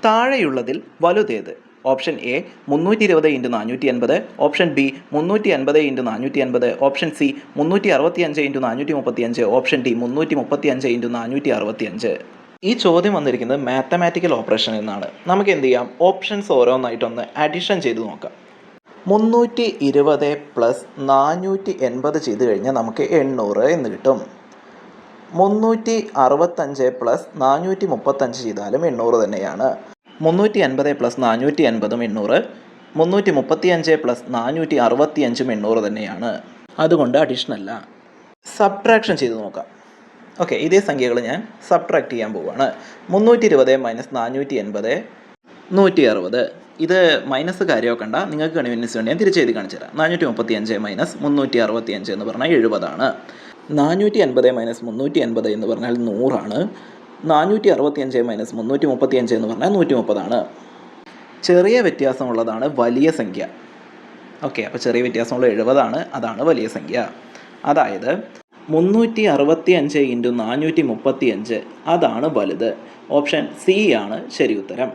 താഴെയുള്ളതിൽ വലുതേത്? Option A 320 into 450, option B 350 into 450, option C 365 into 435, option D 335 into 465. ഈ ചോദ്യം വന്നിരിക്കുന്നത് മാത്തമാറ്റിക്കൽ ഓപ്പറേഷൻ എന്നാണ്. നമുക്ക് എന്ത് ചെയ്യാം, ഓപ്ഷൻസ് ഓരോന്നായിട്ടൊന്ന് അഡീഷൻ ചെയ്ത് നോക്കാം. 320 പ്ലസ് 480 ചെയ്ത് കഴിഞ്ഞാൽ നമുക്ക് 800 എന്ന് കിട്ടും. 365 പ്ലസ് 435 ചെയ്താലും 800 തന്നെയാണ്. 350 പ്ലസ് 480 800, 335 പ്ലസ് 465 800 തന്നെയാണ്. അതുകൊണ്ട് അഡീഷൻ അല്ല. സബ്ട്രാക്ഷൻ ചെയ്ത് നോക്കാം. ഓക്കെ, ഇതേ സംഖ്യകൾ ഞാൻ സബ്ട്രാക്ട് ചെയ്യാൻ പോവുകയാണ്. 320 മൈനസ് 480 160. ഇത് മൈനസ് കാര്യമാക്കണ്ട, നിങ്ങൾക്ക് കൺവീനിയൻസ് വേണ്ടി ഞാൻ തിരിച്ചെഴുതി കാണിച്ചു തരാം. 435 മൈനസ് 365 എന്ന് പറഞ്ഞാൽ 70 ആണ്. 480 മൈനസ് 380 എന്ന് പറഞ്ഞാൽ 100 ആണ്. 465 മൈനസ് 335 എന്ന് പറഞ്ഞാൽ 130 ആണ്. ചെറിയ വ്യത്യാസമുള്ളതാണ് വലിയ സംഖ്യ. ഓക്കെ, അപ്പോൾ ചെറിയ വ്യത്യാസമുള്ള 70 ആണ്, അതാണ് വലിയ സംഖ്യ. അതായത് 365 ഇൻറ്റു 435 അതാണ് വലുത്. ഓപ്ഷൻ സി ആണ് ശരി ഉത്തരം.